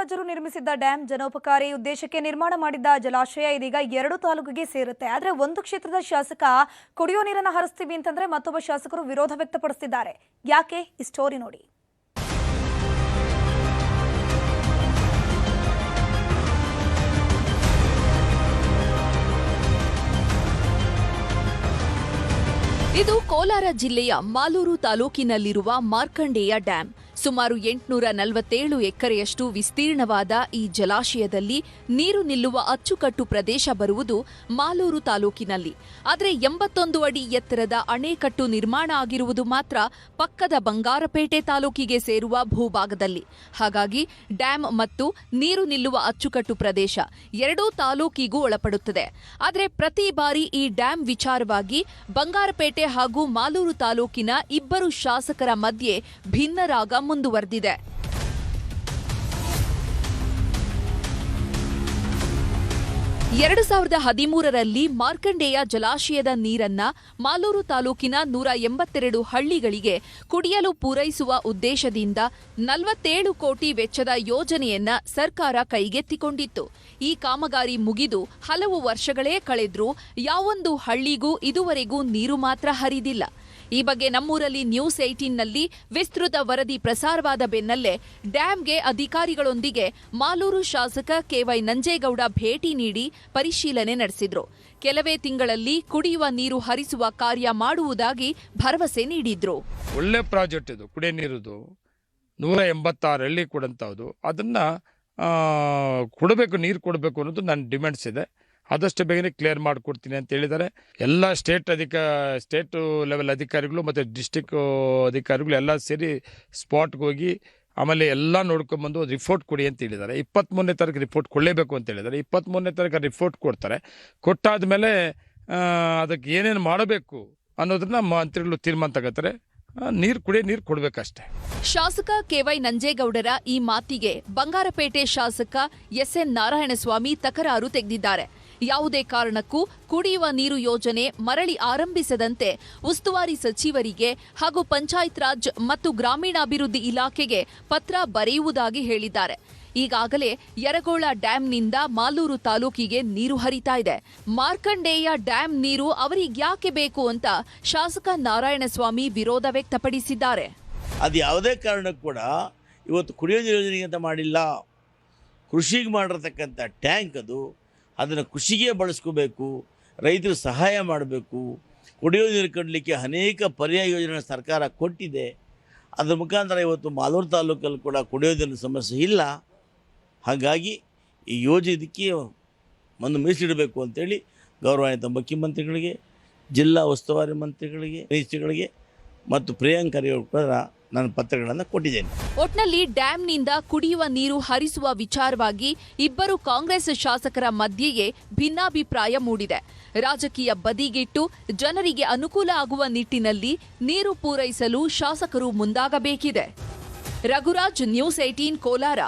ದೇವರಾಜರು ನಿರ್ಮಿಸಿದ್ದ dam ಜನೋಪಕಾರಿ ಉದ್ದೇಶಕ್ಕೆ ನಿರ್ಮಾಣ ಮಾಡಿದ್ದ ಜಲಾಶಯ ಇದೀಗ 2 ತಾಲೂಕಿಗೆ ಸೇರುತ್ತೆ. ಆದರೆ ಒಂದು ಕ್ಷೇತ್ರದ ಶಾಸಕ ಕುಡಿಯೋ ನೀರನ್ನು ಹರಿಸ್ತೀವಿ ಅಂತಂದ್ರೆ ಮತ್ತೊಬ್ಬ ಶಾಸಕರು ವಿರೋಧ ವ್ಯಕ್ತಪಡಿಸಿದ್ದಾರೆ. ಯಾಕೆ ಈ ಸ್ಟೋರಿ ನೋಡಿ. ಇದು ಕೋಲಾರ ಜಿಲ್ಲೆಯ ಮಾಲೂರು ತಾಲೂಕಿನಲ್ಲಿರುವ ಮಾರ್ಕಂಡೇಯ ಡ್ಯಾಂ. ಸುಮಾರು 847 ಎಕರೆಯಷ್ಟು ವಿಸ್ತೀರ್ಣವಾದ ಈ ಜಲಾಶಯದಲ್ಲಿ ನೀರು ನಿಲ್ಲುವ ಅಚ್ಚುಕಟ್ಟು ಪ್ರದೇಶ ಬರುವುದು ಮಾಲೂರು ತಾಲೂಕಿನಲ್ಲಿ. ಆದರೆ 81 ಅಡಿ ಎತ್ತರದ ಅಣೆಕಟ್ಟು ನಿರ್ಮಾಣ ಆಗಿರುವುದು ಮಾತ್ರ ಪಕ್ಕದ ಬಂಗಾರಪೇಟೆ ತಾಲೂಕಿಗೆ ಸೇರುವ ಭೂಭಾಗದಲ್ಲಿ. ಹಾಗಾಗಿ ಡ್ಯಾಂ ಮತ್ತು ನೀರು ನಿಲ್ಲುವ ಅಚ್ಚುಕಟ್ಟು ಪ್ರದೇಶ ಎರಡೂ ತಾಲೂಕಿಗೂ ಒಳಪಡುತ್ತದೆ. ಆದರೆ ಪ್ರತಿ ಬಾರಿ ಈ ಡ್ಯಾಂ ವಿಚಾರವಾಗಿ ಬಂಗಾರಪೇಟೆ ಹಾಗೂ ಮಾಲೂರು ತಾಲೂಕಿನ ಇಬ್ಬರು ಶಾಸಕರ ಮಧ್ಯೆ ಭಿನ್ನರಾಗ ಮುಂದುವರೆದಿದೆ. ಎರಡು 2013ರಲ್ಲಿ ಮಾರ್ಕಂಡೇಯ ಜಲಾಶಯದ ನೀರನ್ನ ಮಾಲೂರು ತಾಲೂಕಿನ 182 ಹಳ್ಳಿಗಳಿಗೆ ಕುಡಿಯಲು ಪೂರೈಸುವ ಉದ್ದೇಶದಿಂದ 47 ಕೋಟಿ ವೆಚ್ಚದ ಯೋಜನೆಯನ್ನ ಸರ್ಕಾರ ಕೈಗೆತ್ತಿಕೊಂಡಿತ್ತು. ಈ ಕಾಮಗಾರಿ ಮುಗಿದು ಹಲವು ವರ್ಷಗಳೇ ಕಳೆದ್ರೂ ಯಾವೊಂದು ಹಳ್ಳಿಗೂ ಇದುವರೆಗೂ ನೀರು ಮಾತ್ರ ಹರಿದಿಲ್ಲ. ಈ ಬಗ್ಗೆ ನಮ್ಮೂರಲ್ಲಿ ನ್ಯೂಸ್ 18ನಲ್ಲಿ ವಿಸ್ತೃತ ವರದಿ ಪ್ರಸಾರವಾದ ಬೆನ್ನಲ್ಲೇ ಡ್ಯಾಂಗೆ ಅಧಿಕಾರಿಗಳೊಂದಿಗೆ ಮಾಲೂರು ಶಾಸಕ ಕೆವೈ ನಂಜೇಗೌಡ ಭೇಟಿ ನೀಡಿ ಪರಿಶೀಲನೆ ನಡೆಸಿದ್ರು. ಕೆಲವೇ ತಿಂಗಳಲ್ಲಿ ಕುಡಿಯುವ ನೀರು ಹರಿಸುವ ಕಾರ್ಯ ಮಾಡುವುದಾಗಿ ಭರವಸೆ ನೀಡಿದ್ರು. ಒಳ್ಳೆ ಪ್ರಾಜೆಕ್ಟ್ ಇದು, ಕುಡಿಯ ನೀರುದು 186 ಹಳ್ಳಿ ಕೊಡಂತದ್ದು. ಅದನ್ನ ಕೊಡಬೇಕು, ನೀರು ಕೊಡಬೇಕು ಅನ್ನೋದು ನನ್ನ ಡಿಮ್ಯಾಂಡ್ಸ್ ಇದೆ. ಆದಷ್ಟು ಬೇಗನೆ ಕ್ಲಿಯರ್ ಮಾಡಿಕೊಡ್ತೀನಿ ಅಂತ ಹೇಳಿದ್ದಾರೆ. ಎಲ್ಲ ಸ್ಟೇಟ್ ಲೆವೆಲ್ ಅಧಿಕಾರಿಗಳು ಮತ್ತು ಡಿಸ್ಟಿಕ್ ಅಧಿಕಾರಿಗಳು ಎಲ್ಲ ಸೇರಿ ಸ್ಪಾಟ್ಗೆ ಹೋಗಿ ಆಮೇಲೆ ಎಲ್ಲ ನೋಡ್ಕೊಂಬಂದು ರಿಪೋರ್ಟ್ ಕೊಡಿ ಅಂತ ಹೇಳಿದ್ದಾರೆ. 23ನೇ ತಾರೀಕು ರಿಪೋರ್ಟ್ ಕೊಡಲೇಬೇಕು ಅಂತ ಹೇಳಿದ್ದಾರೆ. 23ನೇ ತಾರೀಕು ರಿಪೋರ್ಟ್ ಕೊಡ್ತಾರೆ. ಕೊಟ್ಟಾದ್ಮೇಲೆ ಅದಕ್ಕೆ ಏನೇನು ಮಾಡಬೇಕು ಅನ್ನೋದನ್ನ ಮಂತ್ರಿಗಳು ತೀರ್ಮಾನ ತಗೋತಾರೆ. ಕುಡಿಯೋ ನೀರು ಕೊಡಬೇಕಷ್ಟೇ. ಶಾಸಕ ಕೆವೈ ನಂಜೇಗೌಡರ ಈ ಮಾತಿಗೆ ಬಂಗಾರಪೇಟೆ ಶಾಸಕ ಎಸ್ಎನ್ ನಾರಾಯಣಸ್ವಾಮಿ ತಕರಾರು ತೆಗೆದಿದ್ದಾರೆ. ಯಾವುದೇ ಕಾರಣಕ್ಕೂ ಕುಡಿಯುವ ನೀರು ಯೋಜನೆ ಮರಳಿ ಆರಂಭಿಸದಂತೆ ಉಸ್ತುವಾರಿ ಸಚಿವರಿಗೆ ಹಾಗೂ ಪಂಚಾಯತ್ ರಾಜ್ ಮತ್ತು ಗ್ರಾಮೀಣಾಭಿವೃದ್ಧಿ ಇಲಾಖೆಗೆ ಪತ್ರ ಬರೆಯುವುದಾಗಿ ಹೇಳಿದ್ದಾರೆ. ಈಗಾಗಲೇ ಯರಗೋಳ ಡ್ಯಾಂನಿಂದ ಮಾಲೂರು ತಾಲೂಕಿಗೆ ನೀರು ಹರಿತಾ ಇದೆ. ಮಾರ್ಕಂಡೇಯ ಡ್ಯಾಂ ನೀರು ಅವರಿಗ್ಯಾಕೆ ಬೇಕು ಅಂತ ಶಾಸಕ ನಾರಾಯಣಸ್ವಾಮಿ ವಿರೋಧ ವ್ಯಕ್ತಪಡಿಸಿದ್ದಾರೆ. ಅದು ಯಾವುದೇ ಕಾರಣಕ್ಕೂ ಕೂಡ ಇವತ್ತು ಕುಡಿಯೋ ನೀರು ಯೋಜನೆಗೆ ಅಂತ ಮಾಡಿಲ್ಲ. ಕೃಷಿಗೆ ಮಾಡಿರ್ತಕ್ಕಂಥ ಟ್ಯಾಂಕ್ ಅದನ್ನು ಕೃಷಿಗೆ ಬಳಸ್ಕೋಬೇಕು, ರೈತರು ಸಹಾಯ ಮಾಡಬೇಕು. ಕುಡಿಯೋ ನೀರು ಕೊಡಲಿಕ್ಕೆ ಅನೇಕ ಪರ್ಯಾಯ ಯೋಜನೆ ಸರ್ಕಾರ ಕೊಟ್ಟಿದೆ. ಅದರ ಮುಖಾಂತರ ಇವತ್ತು ಮಾಲೂರು ತಾಲೂಕಲ್ಲಿ ಕೂಡ ಕುಡಿಯೋ ನೀರಿನ ಸಮಸ್ಯೆ ಇಲ್ಲ. ಹಾಗಾಗಿ ಈ ಯೋಜನೆಗೆ ಒಂದು ಮೀಸಲಿಡಬೇಕು ಅಂತೇಳಿ ಗೌರವಾನ್ವಿತ ಮುಖ್ಯಮಂತ್ರಿಗಳಿಗೆ, ಜಿಲ್ಲಾ ಉಸ್ತುವಾರಿ ಮಂತ್ರಿಗಳಿಗೆ ಮತ್ತು ಪ್ರಿಯಾಂಕ್ ಖರ್ಗೆ ಕೂಡ ನಾನು ಪತ್ರಗಳನ್ನು ಕೊಟ್ಟಿದ್ದೇನೆ. ಒಟ್ನಲ್ಲಿ ಡ್ಯಾಂನಿಂದ ಕುಡಿಯುವ ನೀರು ಹರಿಸುವ ವಿಚಾರವಾಗಿ ಇಬ್ಬರು ಕಾಂಗ್ರೆಸ್ ಶಾಸಕರ ಮಧ್ಯೆಯೇ ಭಿನ್ನಾಭಿಪ್ರಾಯ ಮೂಡಿದೆ. ರಾಜಕೀಯ ಬದಿಗಿಟ್ಟು ಜನರಿಗೆ ಅನುಕೂಲ ಆಗುವ ನಿಟ್ಟಿನಲ್ಲಿ ನೀರು ಪೂರೈಸಲು ಶಾಸಕರು ಮುಂದಾಗಬೇಕಿದೆ. ರಘುರಾಜ್, ನ್ಯೂಸ್ 18 ಕೋಲಾರ.